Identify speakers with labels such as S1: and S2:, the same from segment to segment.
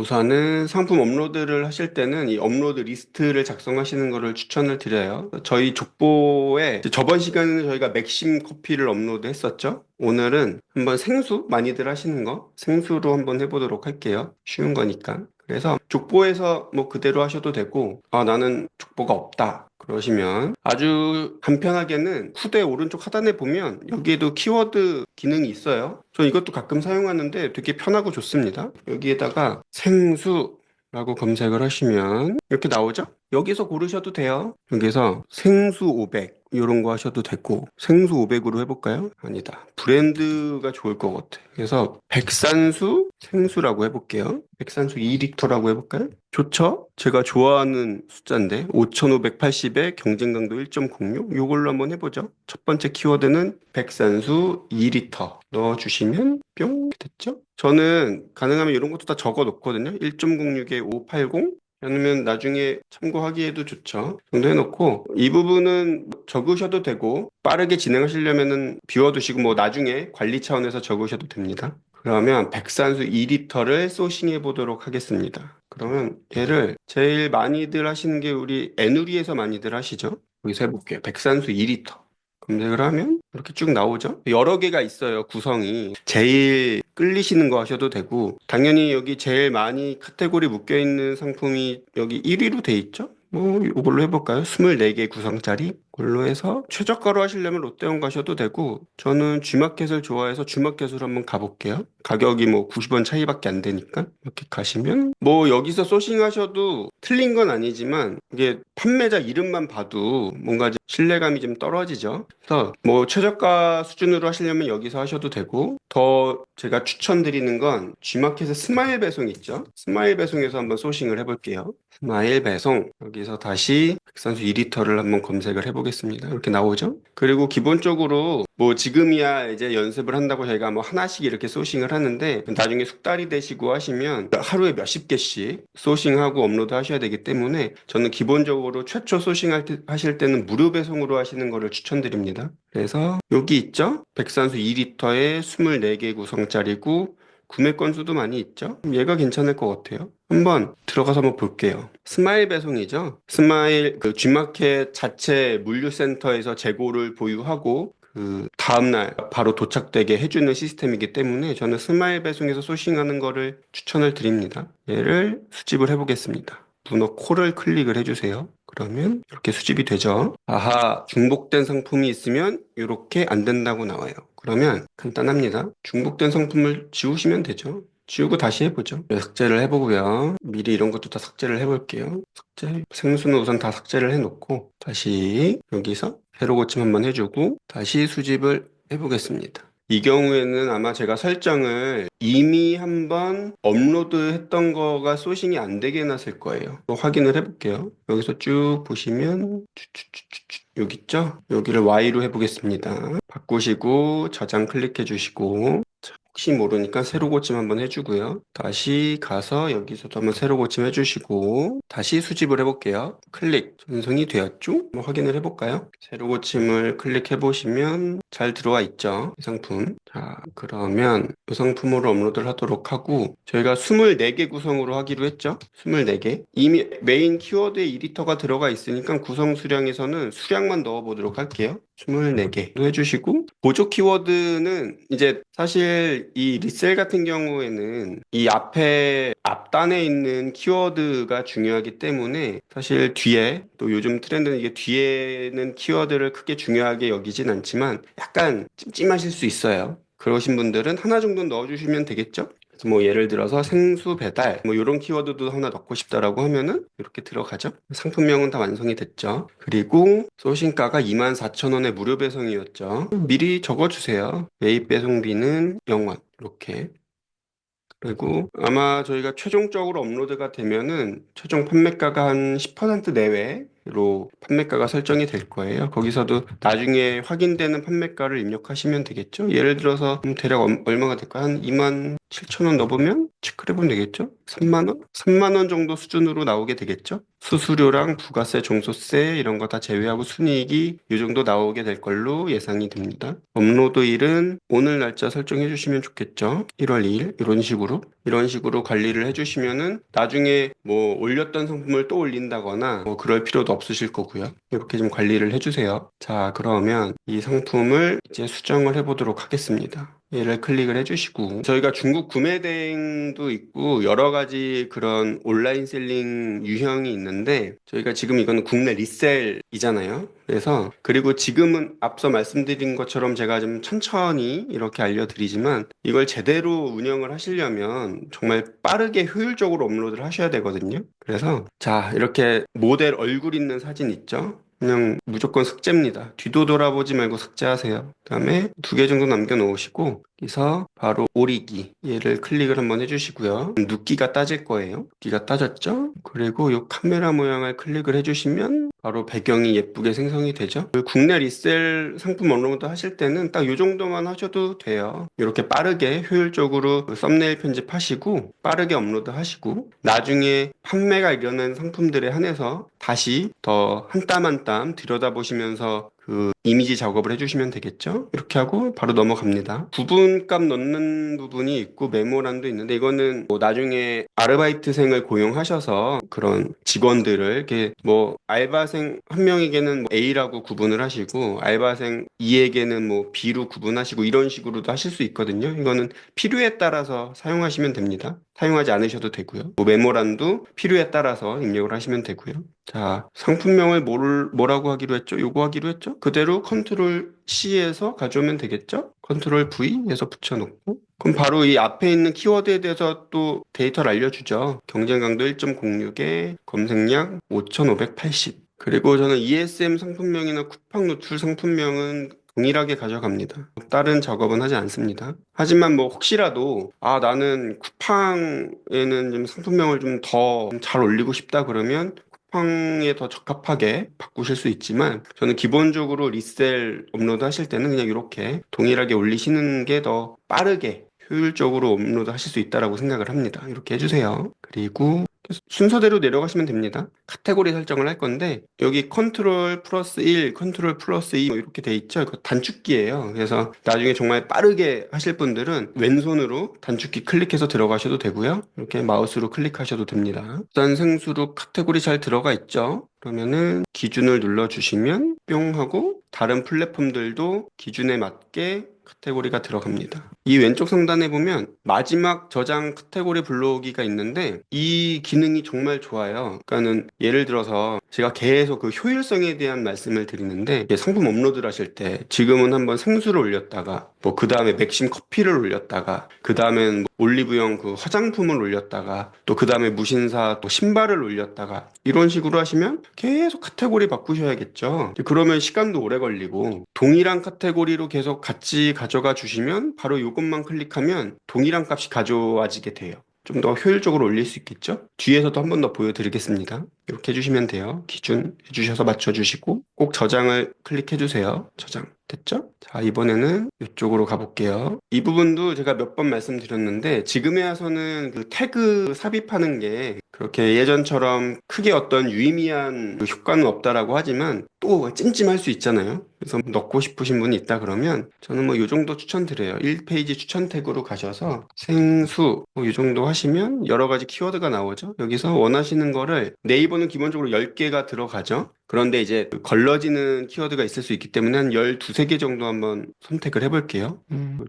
S1: 우선은 상품 업로드를 하실 때는 이 업로드 리스트를 작성하시는 것을 추천을 드려요. 저희 족보에 저번 시간에는 저희가 맥심 커피를 업로드 했었죠. 오늘은 한번 생수 많이들 하시는 거 생수로 한번 해보도록 할게요. 쉬운 거니까. 그래서 족보에서 뭐 그대로 하셔도 되고, 나는 족보가 없다 그러시면 아주 간편하게는 후대 오른쪽 하단에 보면 여기에도 키워드 기능이 있어요. 저 이것도 가끔 사용하는데 되게 편하고 좋습니다. 여기에다가 생수라고 검색을 하시면 이렇게 나오죠? 여기서 고르셔도 돼요. 여기서 생수 500 이런 거 하셔도 되고, 생수 500으로 해볼까요? 아니다. 브랜드가 좋을 것 같아. 그래서 백산수 생수라고 해볼게요. 백산수 2리터라고 해볼까요? 좋죠? 제가 좋아하는 숫자인데 5580에 경쟁 강도 1.06 요걸로 한번 해보죠. 첫 번째 키워드는 백산수 2리터 넣어주시면 뿅 됐죠? 저는 가능하면 이런 것도 다 적어 놓거든요. 1.06에 580 아니면 나중에 참고하기에도 좋죠. 정도 해놓고 이 부분은 적으셔도 되고 빠르게 진행하시려면은 비워두시고 뭐 나중에 관리 차원에서 적으셔도 됩니다. 그러면 백산수 2리터를 소싱해 보도록 하겠습니다. 그러면 얘를 제일 많이들 하시는 게 우리 에누리에서 많이들 하시죠? 여기서 해볼게요. 백산수 2리터. 검색을 하면 이렇게 쭉 나오죠? 여러 개가 있어요, 구성이. 제일 끌리시는 거 하셔도 되고, 당연히 여기 제일 많이 카테고리 묶여 있는 상품이 여기 1위로 돼 있죠? 뭐, 이걸로 해볼까요? 24개 구성짜리? 그걸로 해서 최저가로 하시려면 롯데원 가셔도 되고, 저는 G마켓을 좋아해서 G마켓으로 한번 가볼게요. 가격이 뭐 90원 차이밖에 안 되니까. 이렇게 가시면, 뭐 여기서 소싱하셔도 틀린 건 아니지만, 이게 판매자 이름만 봐도 뭔가 좀 신뢰감이 좀 떨어지죠. 그래서 뭐 최저가 수준으로 하시려면 여기서 하셔도 되고, 더 제가 추천드리는 건 G마켓의 스마일 배송 있죠? 스마일 배송에서 한번 소싱을 해볼게요. 스마일 배송. 여기서 다시 백산수 2리터를 한번 검색을 해보겠습니다. 이렇게 나오죠? 그리고 기본적으로 뭐 지금이야 이제 연습을 한다고 저희가 뭐 하나씩 이렇게 소싱을 하는데, 나중에 숙달이 되시고 하시면 하루에 몇십 개씩 소싱하고 업로드 하셔야 되기 때문에 저는 기본적으로 최초 하실 때는 무료 배송으로 하시는 거를 추천드립니다. 그래서 여기 있죠? 백산수 2리터에 24개 구성짜리고 구매 건수도 많이 있죠? 얘가 괜찮을 것 같아요. 한번 들어가서 한번 볼게요. 스마일 배송이죠? 스마일 그 G마켓 자체 물류센터에서 재고를 보유하고 그 다음날 바로 도착되게 해주는 시스템이기 때문에 저는 스마일 배송에서 소싱하는 거를 추천을 드립니다. 얘를 수집을 해보겠습니다. 문어 콜을 클릭을 해주세요. 그러면 이렇게 수집이 되죠. 아하, 중복된 상품이 있으면 이렇게 안 된다고 나와요. 그러면 간단합니다. 중복된 상품을 지우시면 되죠. 지우고 다시 해보죠. 삭제를 해보고요. 미리 이런 것도 다 삭제를 해볼게요. 삭제. 생수는 우선 다 삭제를 해놓고 다시 여기서 새로 고침 한번 해주고 다시 수집을 해보겠습니다. 이 경우에는 아마 제가 설정을 이미 한번 업로드했던 거가 소싱이 안 되게 해놨을 거예요. 또 확인을 해볼게요. 여기서 쭉 보시면 여기 있죠? 여기를 Y로 해보겠습니다. 바꾸시고 저장 클릭해 주시고 혹시 모르니까 새로 고침 한번 해주고요. 다시 가서 여기서도 한번 새로 고침 해주시고 다시 수집을 해볼게요. 클릭 전송이 되었죠? 한번 확인을 해볼까요? 새로 고침을 클릭해 보시면 잘 들어와 있죠? 이 상품. 자, 그러면 이 상품으로 업로드를 하도록 하고 저희가 24개 구성으로 하기로 했죠? 24개. 이미 메인 키워드에 2리터가 들어가 있으니까 구성 수량에서는 수량만 넣어보도록 할게요. 24개 해주시고 보조 키워드는 이제 사실 이 리셀 같은 경우에는 이 앞에 앞단에 있는 키워드가 중요하기 때문에 사실 뒤에 또 요즘 트렌드는 이게 뒤에는 키워드를 크게 중요하게 여기진 않지만 약간 찜찜하실 수 있어요. 그러신 분들은 하나 정도 넣어주시면 되겠죠? 그래서 뭐 예를 들어서 생수 배달 뭐 이런 키워드도 하나 넣고 싶다라고 하면은 이렇게 들어가죠. 상품명은 다 완성이 됐죠. 그리고 소싱가가 24,000원의 무료 배송이었죠. 미리 적어주세요. 매입 배송비는 0원 이렇게. 그리고 아마 저희가 최종적으로 업로드가 되면은 최종 판매가가 한 10% 내외 판매로 판매가가 설정이 될 거예요. 거기서도 나중에 확인되는 판매가를 입력하시면 되겠죠. 예를 들어서 대략 얼마가 될까? 한 2만 7천 원 넣어보면 체크를 해보면 되겠죠. 3만 원? 3만 원 정도 수준으로 나오게 되겠죠. 수수료랑 부가세, 종소세 이런 거 다 제외하고 순이익이 이 정도 나오게 될 걸로 예상이 됩니다. 업로드일은 오늘 날짜 설정해 주시면 좋겠죠. 1월 2일 이런 식으로 관리를 해주시면은 나중에 뭐 올렸던 상품을 또 올린다거나 뭐 그럴 필요도 없으실 거고요. 이렇게 좀 관리를 해주세요. 자, 그러면 이 상품을 이제 수정을 해보도록 하겠습니다. 얘를 클릭을 해주시고 저희가 중국 구매 대행도 있고 여러 가지 그런 온라인 셀링 유형이 있는데 저희가 지금 이거는 국내 리셀이잖아요. 그래서 그리고 지금은 앞서 말씀드린 것처럼 제가 좀 천천히 이렇게 알려드리지만 이걸 제대로 운영을 하시려면 정말 빠르게 효율적으로 업로드를 하셔야 되거든요. 그래서 자, 이렇게 모델 얼굴 있는 사진 있죠? 그냥 무조건 삭제입니다. 뒤도 돌아보지 말고 삭제하세요. 그다음에 2개 정도 남겨놓으시고 여기서 바로 오리기 얘를 클릭을 한번 해주시고요. 눕기가 따질 거예요. 눕기가 따졌죠? 그리고 이 카메라 모양을 클릭을 해주시면 바로 배경이 예쁘게 생성이 되죠. 그 국내 리셀 상품 업로드 하실 때는 딱 이 정도만 하셔도 돼요. 이렇게 빠르게 효율적으로 그 썸네일 편집하시고 빠르게 업로드 하시고 나중에 판매가 일어난 상품들에 한해서 다시 더 한 땀 한 땀 들여다보시면서 그 이미지 작업을 해주시면 되겠죠? 이렇게 하고 바로 넘어갑니다. 구분값 넣는 부분이 있고 메모란도 있는데 이거는 뭐 나중에 아르바이트생을 고용하셔서 그런 직원들을 이렇게 뭐 알바생 한 명에게는 뭐 A라고 구분을 하시고 알바생 2에게는 뭐 B로 구분하시고 이런 식으로도 하실 수 있거든요. 이거는 필요에 따라서 사용하시면 됩니다. 사용하지 않으셔도 되고요. 뭐 메모란도 필요에 따라서 입력을 하시면 되고요. 자, 상품명을 뭐라고 하기로 했죠? 요거 하기로 했죠? 그대로 컨트롤 C에서 가져오면 되겠죠? 컨트롤 V에서 붙여놓고 그럼 바로 이 앞에 있는 키워드에 대해서 또 데이터를 알려주죠. 경쟁 강도 1.06에 검색량 5,580. 그리고 저는 ESM 상품명이나 쿠팡 노출 상품명은 동일하게 가져갑니다. 다른 작업은 하지 않습니다. 하지만 뭐 혹시라도 나는 쿠팡에는 좀 상품명을 좀 더 잘 올리고 싶다 그러면 쿠팡에 더 적합하게 바꾸실 수 있지만 저는 기본적으로 리셀 업로드 하실 때는 그냥 이렇게 동일하게 올리시는 게 더 빠르게 효율적으로 업로드 하실 수 있다라고 생각을 합니다. 이렇게 해주세요. 그리고 순서대로 내려가시면 됩니다. 카테고리 설정을 할 건데 여기 컨트롤 플러스 1, 컨트롤 플러스 2 이렇게 돼 있죠. 이거 단축키예요. 그래서 나중에 정말 빠르게 하실 분들은 왼손으로 단축키 클릭해서 들어가셔도 되고요. 이렇게 마우스로 클릭하셔도 됩니다. 일단 생수로 카테고리 잘 들어가 있죠. 그러면은 기준을 눌러주시면 뿅 하고 다른 플랫폼들도 기준에 맞게 카테고리가 들어갑니다. 이 왼쪽 상단에 보면 마지막 저장 카테고리 블록이가 있는데 이 기능이 정말 좋아요. 그러니까는 예를 들어서 제가 계속 그 효율성에 대한 말씀을 드리는데 상품 업로드를 하실 때 지금은 한번 생수를 올렸다가 뭐 그 다음에 맥심 커피를 올렸다가 그 다음엔 뭐 올리브영 그 화장품을 올렸다가 또 그 다음에 무신사 또 신발을 올렸다가 이런 식으로 하시면 계속 카테고리 바꾸셔야겠죠. 그러면 시간도 오래 걸리고 동일한 카테고리로 계속 같이 가져가 주시면 바로 이것만 클릭하면 동일한 값이 가져와지게 돼요. 좀 더 효율적으로 올릴 수 있겠죠? 뒤에서도 한 번 더 보여드리겠습니다. 이렇게 해주시면 돼요. 기준 해주셔서 맞춰주시고 꼭 저장을 클릭해주세요. 저장. 됐죠? 자, 이번에는 이쪽으로 가볼게요. 이 부분도 제가 몇 번 말씀드렸는데 지금에 와서는 그 태그 삽입하는 게 그렇게 예전처럼 크게 어떤 유의미한 그 효과는 없다라고 하지만 또 찜찜할 수 있잖아요. 그래서 넣고 싶으신 분이 있다 그러면 저는 뭐 이 정도 추천드려요. 1페이지 추천 태그로 가셔서 생수 뭐 이 정도 하시면 여러 가지 키워드가 나오죠. 여기서 원하시는 거를 네이버는 기본적으로 10개가 들어가죠. 그런데 이제 걸러지는 키워드가 있을 수 있기 때문에 한 12, 3개 정도 한번 선택을 해볼게요. 요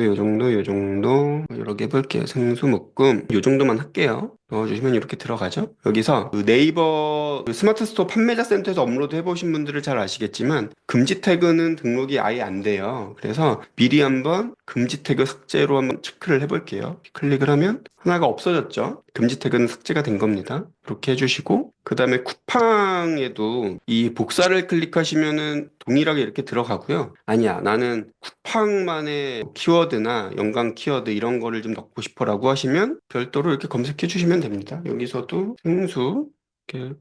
S1: 요 정도, 요 정도 여러 개 해볼게요. 생수 묶음 요 정도만 할게요. 넣어주시면 이렇게 들어가죠. 여기서 그 네이버 그 스마트 스토어 판매자 센터에서 업로드 해보신 분들은 잘 아시겠지만 금지 태그는 등록이 아예 안 돼요. 그래서 미리 한번 금지 태그 삭제로 한번 체크를 해볼게요. 클릭을 하면 하나가 없어졌죠. 금지 태그는 삭제가 된 겁니다. 이렇게 해주시고 그 다음에 쿠팡에도 이 복사를 클릭하시면은 동일하게 이렇게 들어가고요. 아니야, 나는 쿠팡만의 키워드나 연관 키워드 이런 거를 좀 넣고 싶어라고 하시면 별도로 이렇게 검색해 주시면 됩니다. 여기서도 생수 이렇게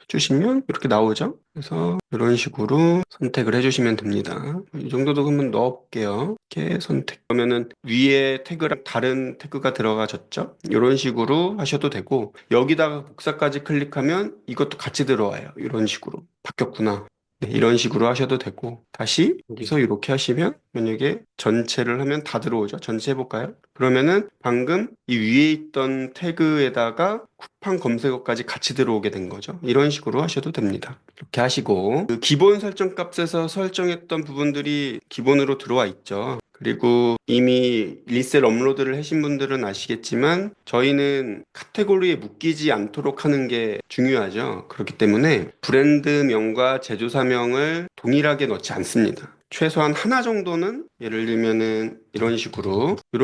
S1: 해주시면 이렇게 나오죠. 그래서 이런 식으로 선택을 해주시면 됩니다. 이 정도도 한번 넣어볼게요. 이렇게 선택. 그러면은 위에 태그랑 다른 태그가 들어가졌죠? 이런 식으로 하셔도 되고 여기다가 복사까지 클릭하면 이것도 같이 들어와요. 이런 식으로 바뀌었구나. 네, 이런 식으로 하셔도 되고 다시 여기서 이렇게 하시면 만약에 전체를 하면 다 들어오죠. 전체 해볼까요? 그러면은 방금 이 위에 있던 태그에다가 쿠팡 검색어까지 같이 들어오게 된 거죠. 이런 식으로 하셔도 됩니다. 이렇게 하시고 그 기본 설정 값에서 설정했던 부분들이 기본으로 들어와 있죠. 그리고 이미 리셀 업로드를 하신 분들은 아시겠지만 저희는 카테고리에 묶이지 않도록 하는 게 중요하죠. 그렇기 때문에 브랜드명과 제조사명을 동일하게 넣지 않습니다. 최소한 하나 정도는 예를 들면은 이런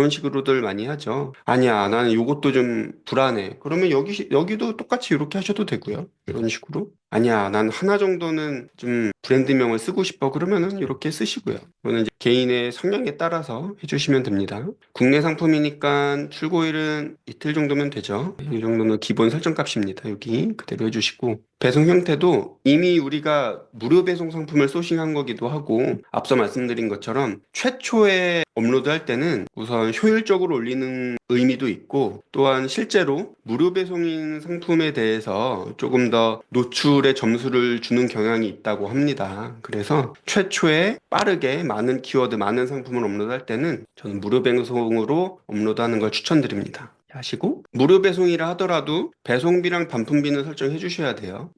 S1: 식으로들 많이 하죠. 아니야, 나는 요것도 좀 불안해. 그러면 여기도 똑같이 이렇게 하셔도 되고요. 이런 식으로. 아니야, 난 하나 정도는 좀 브랜드명을 쓰고 싶어. 그러면은 이렇게 쓰시고요. 이거는 이제 개인의 성향에 따라서 해주시면 됩니다. 국내 상품이니까 출고일은 이틀 정도면 되죠. 이 정도는 기본 설정 값입니다. 여기 그대로 해주시고. 배송 형태도 이미 우리가 무료 배송 상품을 소싱한 거기도 하고 앞서 말씀드린 것처럼 최초에 업로드할 때는 우선 효율적으로 올리는 의미도 있고 또한 실제로 무료 배송인 상품에 대해서 조금 더 노출의 점수를 주는 경향이 있다고 합니다. 그래서 최초에 빠르게 많은 키워드, 많은 상품을 업로드할 때는 저는 무료 배송으로 업로드하는 걸 추천드립니다. 하시고 무료 배송이라 하더라도 배송비랑 반품비는 설정해 주셔야 돼요.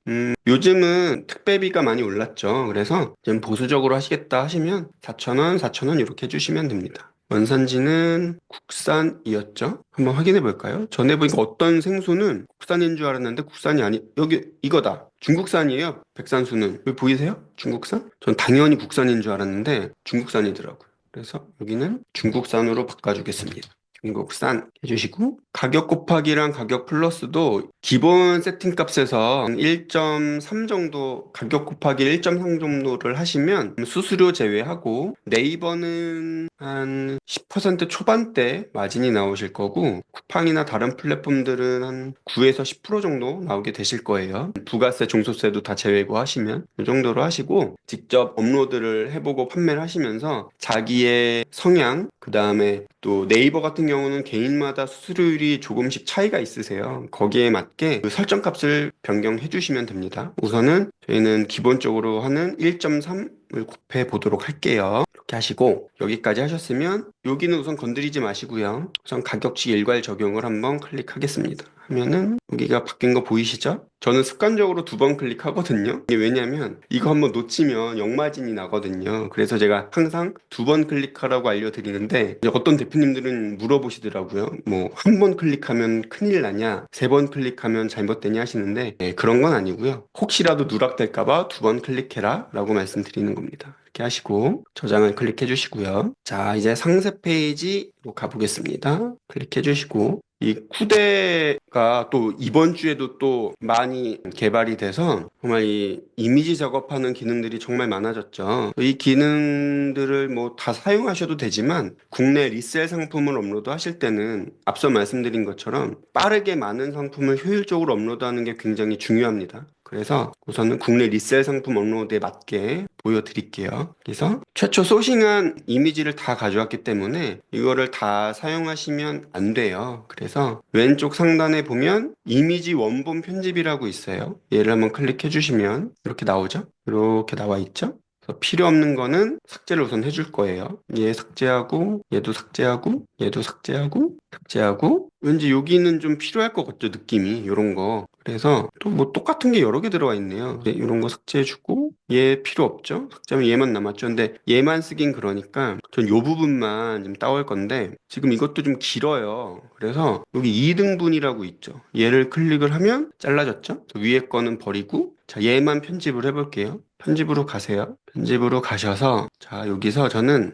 S1: 요즘은 택배비가 많이 올랐죠. 그래서 좀 보수적으로 하시겠다 하시면 4,000원, 4,000원 이렇게 해주시면 됩니다. 원산지는 국산이었죠. 한번 확인해 볼까요? 전에 보니까 어떤 생수는 국산인 줄 알았는데 국산이 아니, 여기 이거다. 중국산이에요. 백산수는. 여기 보이세요? 중국산? 전 당연히 국산인 줄 알았는데 중국산이더라고요. 그래서 여기는 중국산으로 바꿔주겠습니다. 중국산 해주시고 가격 곱하기랑 가격 플러스도 기본 세팅 값에서 1.3 정도 가격 곱하기 1.3 정도를 하시면 수수료 제외하고 네이버는 한 10% 초반대 마진이 나오실 거고 쿠팡이나 다른 플랫폼들은 한 9에서 10% 정도 나오게 되실 거예요. 부가세, 종소세도 다 제외고 하시면 이 정도로 하시고 직접 업로드를 해보고 판매를 하시면서 자기의 성향 그 다음에 또 네이버 같은 경우는 개인마다 수수료율이 조금씩 차이가 있으세요. 거기에 맞게 그 설정 값을 변경해 주시면 됩니다. 우선은 저희는 기본적으로 하는 1.3을 곱해 보도록 할게요. 이렇게 하시고 여기까지 하셨으면 여기는 우선 건드리지 마시고요. 우선 가격치 일괄 적용을 한번 클릭하겠습니다. 하면은 여기가 바뀐 거 보이시죠? 저는 습관적으로 2번 클릭하거든요. 이게 왜냐면 이거 한번 놓치면 역마진이 나거든요. 그래서 제가 항상 2번 클릭하라고 알려드리는데 이제 어떤 대표님들은 물어보시더라고요. 뭐 한 번 클릭하면 큰일 나냐, 3번 클릭하면 잘못되냐 하시는데 그런 건 아니고요. 혹시라도 누락될까 봐 2번 클릭해라 라고 말씀드리는 겁니다. 이렇게 하시고 저장을 클릭해 주시고요. 자, 이제 상세 페이지로 가보겠습니다. 클릭해 주시고 이 쿠데가 또 이번 주에도 또 많이 개발이 돼서 정말 이 이미지 작업하는 기능들이 정말 많아졌죠. 이 기능들을 뭐 다 사용하셔도 되지만 국내 리셀 상품을 업로드 하실 때는 앞서 말씀드린 것처럼 빠르게 많은 상품을 효율적으로 업로드하는 게 굉장히 중요합니다. 그래서 우선은 국내 리셀 상품 업로드에 맞게 보여드릴게요. 그래서 최초 소싱한 이미지를 다 가져왔기 때문에 이거를 다 사용하시면 안 돼요. 그래서 왼쪽 상단에 보면 이미지 원본 편집이라고 있어요. 얘를 한번 클릭해 주시면 이렇게 나오죠? 이렇게 나와 있죠? 그래서 필요 없는 거는 삭제를 우선 해줄 거예요. 얘 삭제하고, 얘도 삭제하고, 얘도 삭제하고, 삭제하고. 왠지 여기는 좀 필요할 것 같죠, 느낌이. 이런 거. 그래서 또 뭐 똑같은 게 여러 개 들어와 있네요. 이런 거 삭제해주고, 얘 필요 없죠? 삭제하면 얘만 남았죠. 근데 얘만 쓰긴 그러니까 전 요 부분만 좀 따올 건데, 지금 이것도 좀 길어요. 그래서 여기 2등분이라고 있죠. 얘를 클릭을 하면 잘라졌죠? 위에 거는 버리고, 자, 얘만 편집을 해볼게요. 편집으로 가세요. 편집으로 가셔서 자 여기서 저는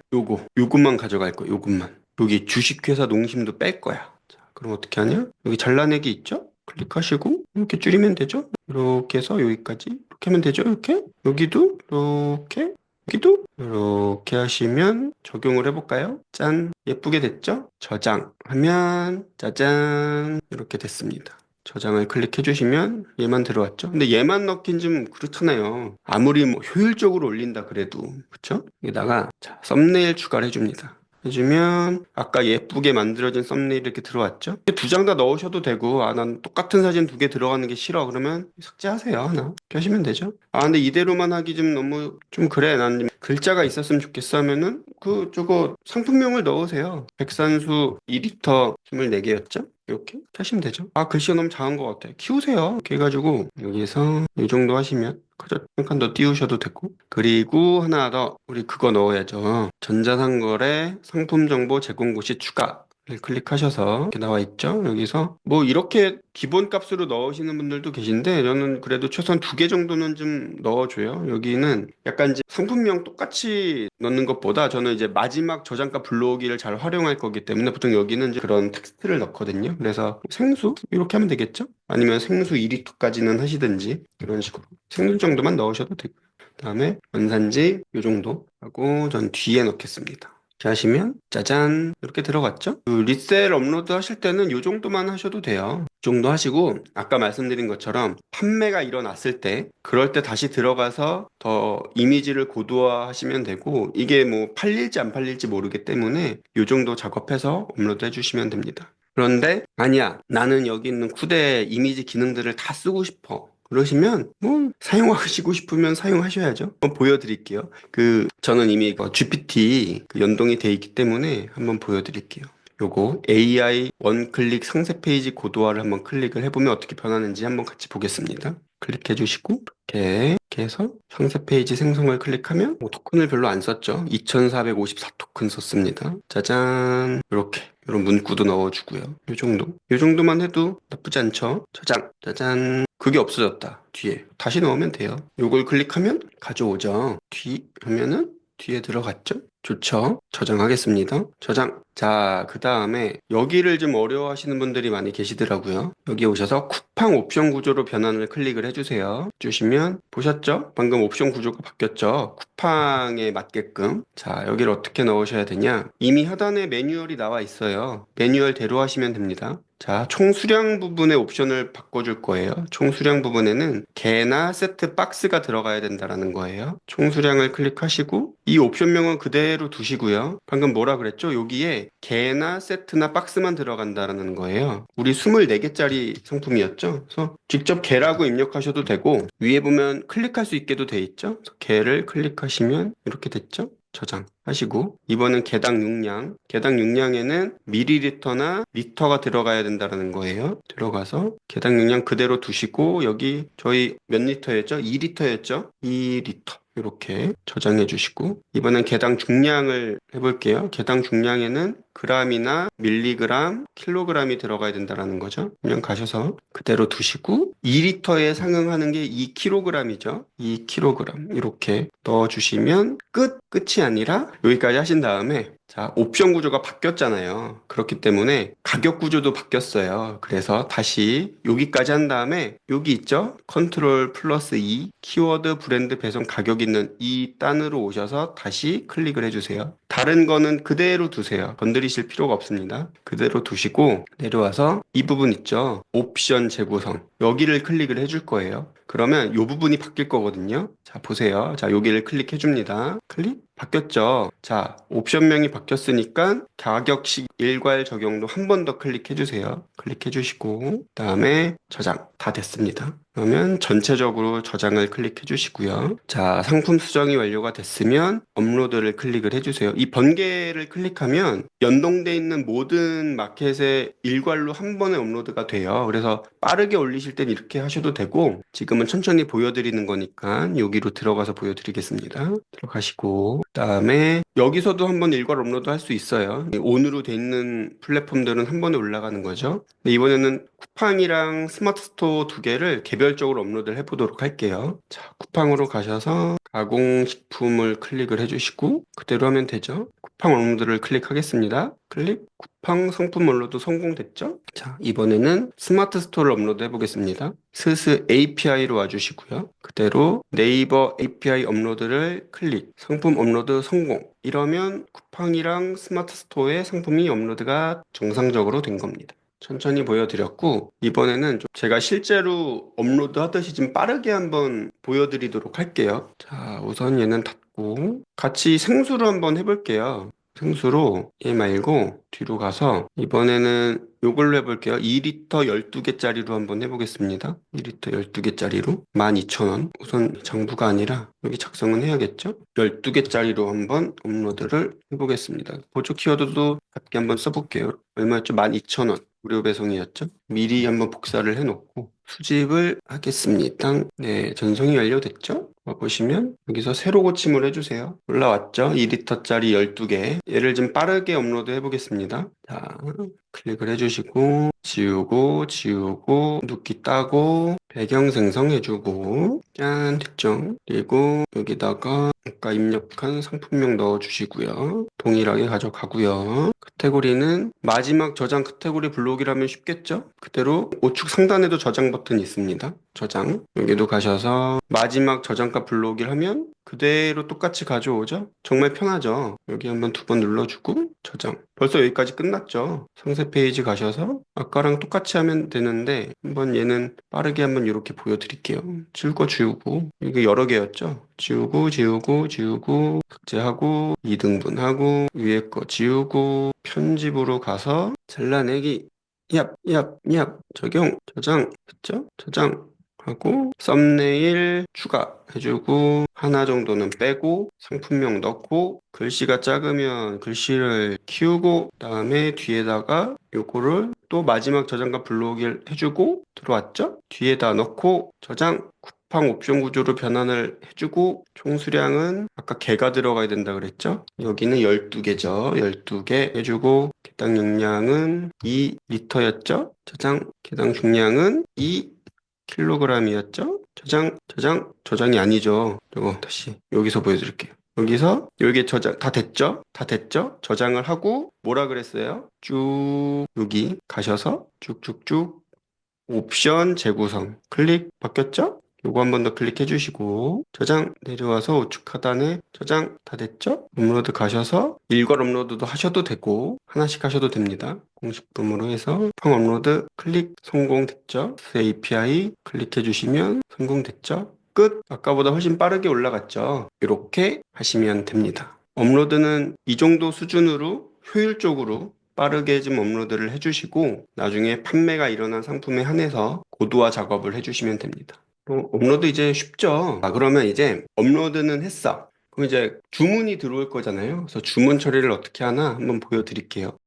S1: 요것만 가져갈 거예요. 요것만 여기 주식회사 농심도 뺄 거야. 자 그럼 어떻게 하냐? 여기 잘라내기 있죠? 클릭하시고 이렇게 줄이면 되죠? 이렇게 해서 여기까지 이렇게 하면 되죠? 이렇게 여기도 이렇게 여기도 이렇게 하시면 적용을 해볼까요? 짠 예쁘게 됐죠? 저장하면 짜잔 이렇게 됐습니다. 저장을 클릭해 주시면 얘만 들어왔죠. 근데 얘만 넣긴 좀 그렇잖아요. 아무리 뭐 효율적으로 올린다 그래도. 그쵸? 여기다가 자, 썸네일 추가를 해줍니다. 해주면 아까 예쁘게 만들어진 썸네일 이렇게 들어왔죠? 두 장 다 넣으셔도 되고, 아, 난 똑같은 사진 두 개 들어가는 게 싫어. 그러면 삭제하세요. 하나. 이렇게 하시면 되죠. 아, 근데 이대로만 하기 좀 너무 좀 그래. 난 좀 글자가 있었으면 좋겠어 하면은 저거 상품명을 넣으세요. 백산수 2리터 24개였죠? 이렇게 하시면 되죠. 아, 글씨가 너무 작은 것 같아. 키우세요. 이렇게 해가지고 여기서 이 정도 하시면 한 칸 더 띄우셔도 되고. 그리고 하나 더 우리 그거 넣어야죠. 전자상거래 상품정보 제공고시 추가. 를 클릭하셔서 이렇게 나와 있죠. 여기서 뭐 이렇게 기본 값으로 넣으시는 분들도 계신데 저는 그래도 최소한 두 개 정도는 좀 넣어줘요. 여기는 약간 이제 상품명 똑같이 넣는 것보다 저는 이제 마지막 저장가 불러오기를 잘 활용할 거기 때문에 보통 여기는 이제 그런 텍스트를 넣거든요. 그래서 생수 이렇게 하면 되겠죠? 아니면 생수 2리터까지는 하시든지 이런 식으로 생수 정도만 넣으셔도 되고요. 그다음에 원산지 이 정도 하고 전 뒤에 넣겠습니다. 이렇게 하시면 짜잔 이렇게 들어갔죠? 그 리셀 업로드 하실 때는 이 정도만 하셔도 돼요. 이 정도 하시고 아까 말씀드린 것처럼 판매가 일어났을 때 그럴 때 다시 들어가서 더 이미지를 고도화하시면 되고 이게 뭐 팔릴지 안 팔릴지 모르기 때문에 이 정도 작업해서 업로드 해주시면 됩니다. 그런데 아니야 나는 여기 있는 쿠데 이미지 기능들을 다 쓰고 싶어. 그러시면 뭐 사용하시고 싶으면 사용하셔야죠. 한번 보여드릴게요. 저는 이미 GPT 연동이 돼 있기 때문에 한번 보여드릴게요. 요거 AI 원클릭 상세 페이지 고도화를 한번 클릭을 해보면 어떻게 변하는지 한번 같이 보겠습니다. 클릭해 주시고 이렇게 해서 상세 페이지 생성을 클릭하면 토큰을 별로 안 썼죠. 2454 토큰 썼습니다. 짜잔 이렇게 이런 문구도 넣어주고요. 요 정도만 해도 나쁘지 않죠. 저장 짜잔 그게 없어졌다. 뒤에 다시 넣으면 돼요. 요걸 클릭하면 가져오죠. 뒤 하면은 뒤에 들어갔죠? 좋죠. 저장하겠습니다. 저장. 자, 그 다음에 여기를 좀 어려워하시는 분들이 많이 계시더라고요. 여기 오셔서 쿠팡 옵션 구조로 변환을 클릭을 해주세요. 주시면 보셨죠? 방금 옵션 구조가 바뀌었죠? 쿠팡에 맞게끔. 자, 여기를 어떻게 넣으셔야 되냐? 이미 하단에 매뉴얼이 나와 있어요. 매뉴얼대로 하시면 됩니다. 자, 총 수량 부분의 옵션을 바꿔줄 거예요. 총 수량 부분에는 개나 세트 박스가 들어가야 된다라는 거예요. 총 수량을 클릭하시고 이 옵션명은 그대로 두시고요. 방금 뭐라 그랬죠? 여기에 개나 세트나 박스만 들어간다라는 거예요. 우리 24개짜리 상품이었죠? 그래서 직접 개라고 입력하셔도 되고 위에 보면 클릭할 수 있게도 돼 있죠? 그래서 개를 클릭하시면 이렇게 됐죠? 저장하시고 이번엔 개당 용량에는 밀리리터나 리터가 들어가야 된다는 거예요. 들어가서 개당 용량 그대로 두시고 여기 저희 몇 리터였죠? 2리터였죠? 2리터 이렇게 저장해 주시고 이번엔 개당 중량을 해볼게요. 개당 중량에는 그램이나 밀리그램, 킬로그램이 들어가야 된다는 거죠. 그냥 가셔서 그대로 두시고 2리터에 상응하는 게 2kg이죠. 2kg 이렇게 넣어주시면 끝이 아니라 여기까지 하신 다음에 자, 옵션 구조가 바뀌었잖아요. 그렇기 때문에 가격 구조도 바뀌었어요. 그래서 다시 여기까지 한 다음에 여기 있죠? 컨트롤 플러스 2 키워드 브랜드 배송 가격 있는 이 단으로 오셔서 다시 클릭을 해주세요. 다른 거는 그대로 두세요. 건드리실 필요가 없습니다. 그대로 두시고 내려와서 이 부분 있죠? 옵션 재구성. 여기를 클릭을 해줄 거예요. 그러면 이 부분이 바뀔 거거든요. 자, 보세요. 자, 여기를 클릭해 줍니다. 클릭? 바뀌었죠? 자, 옵션명이 바뀌었으니까 가격식 일괄 적용도 한 번 더 클릭해 주세요. 클릭해 주시고, 그다음에 저장. 다 됐습니다. 그러면 전체적으로 저장을 클릭해 주시고요. 자, 상품 수정이 완료가 됐으면 업로드를 클릭을 해주세요. 이 번개를 클릭하면 연동돼 있는 모든 마켓에 일괄로 한 번에 업로드가 돼요. 그래서 빠르게 올리실 땐 이렇게 하셔도 되고 지금은 천천히 보여드리는 거니까 여기로 들어가서 보여드리겠습니다. 들어가시고 그다음에 여기서도 한번 일괄 업로드 할 수 있어요. 온으로 돼 있는 플랫폼들은 한 번에 올라가는 거죠. 근데 이번에는 쿠팡이랑 스마트 스토어 두 개를 개별적으로 업로드를 해보도록 할게요. 자, 쿠팡으로 가셔서 가공식품을 클릭을 해주시고 그대로 하면 되죠. 쿠팡 업로드를 클릭하겠습니다. 클릭. 쿠팡 상품 업로드 성공됐죠? 자, 이번에는 스마트 스토어를 업로드 해보겠습니다. 스스 API로 와주시고요. 그대로 네이버 API 업로드를 클릭. 상품 업로드 성공. 이러면 쿠팡이랑 스마트 스토어의 상품이 업로드가 정상적으로 된 겁니다. 천천히 보여드렸고, 이번에는 좀 제가 실제로 업로드 하듯이 좀 빠르게 한번 보여드리도록 할게요. 자, 우선 얘는 닫고, 같이 생수로 한번 해볼게요. 생수로 얘 말고 뒤로 가서 이번에는 요걸로 해볼게요. 2리터 12개짜리로 한번 해보겠습니다. 2리터 12개짜리로 12,000원. 우선 장부가 아니라 여기 작성은 해야겠죠? 12개짜리로 한번 업로드를 해보겠습니다. 보조 키워드도 같게 한번 써볼게요. 얼마였죠? 12,000원. 무료 배송이었죠? 미리 한번 복사를 해놓고 수집을 하겠습니다. 네, 전송이 완료됐죠? 보시면 여기서 새로 고침을 해주세요. 올라왔죠? 2리터짜리 12개. 얘를 좀 빠르게 업로드 해보겠습니다. 자, 클릭을 해주시고 지우고 눕기 따고 배경 생성해주고 짠 됐죠? 그리고 여기다가 아까 입력한 상품명 넣어주시고요. 동일하게 가져가고요. 카테고리는 마지막 저장 카테고리 블록이라면 쉽겠죠? 그대로 우측 상단에도 저장 버튼이 있습니다. 저장. 여기도 가셔서 마지막 저장가 블록을 하면 그대로 똑같이 가져오죠? 정말 편하죠? 여기 한번 두 번 눌러주고 저장. 벌써 여기까지 끝났죠? 상세 페이지 가셔서 아까랑 똑같이 하면 되는데 한번 얘는 빠르게 한번 이렇게 보여드릴게요. 지울 거 지우고 이게 여러 개였죠? 지우고 삭제하고 2등분하고 위에 거 지우고 편집으로 가서 잘라내기 얍 적용 저장 됐죠? 저장 하고 썸네일 추가해주고 하나 정도는 빼고 상품명 넣고 글씨가 작으면 글씨를 키우고 그다음에 뒤에다가 요거를 또 마지막 저장과 블록을 해주고 들어왔죠? 뒤에다 넣고 저장 쿠팡 옵션 구조로 변환을 해주고 총 수량은 아까 개가 들어가야 된다 그랬죠? 여기는 12개죠. 12개 해주고 개당 용량은 2리터였죠? 저장 개당 중량은 2kg이었죠? 저장이 아니죠. 이거 다시 여기서 보여드릴게요. 여기서 여기 저장 다 됐죠? 다 됐죠? 저장을 하고 뭐라 그랬어요? 쭉 여기 가셔서 쭉쭉쭉 옵션 재구성 클릭 바뀌었죠? 요거 한 번 더 클릭해 주시고 저장 내려와서 우측 하단에 저장 다 됐죠? 업로드 가셔서 일괄 업로드도 하셔도 되고 하나씩 하셔도 됩니다. 공식품으로 해서 팡 업로드 클릭 성공됐죠? API 클릭해 주시면 성공됐죠? 끝! 아까보다 훨씬 빠르게 올라갔죠? 이렇게 하시면 됩니다. 업로드는 이 정도 수준으로 효율적으로 빠르게 좀 업로드를 해주시고 나중에 판매가 일어난 상품에 한해서 고도화 작업을 해주시면 됩니다. 업로드 이제 쉽죠? 그러면 이제 업로드는 했어. 그럼 이제 주문이 들어올 거잖아요. 그래서 주문 처리를 어떻게 하나 한번 보여드릴게요.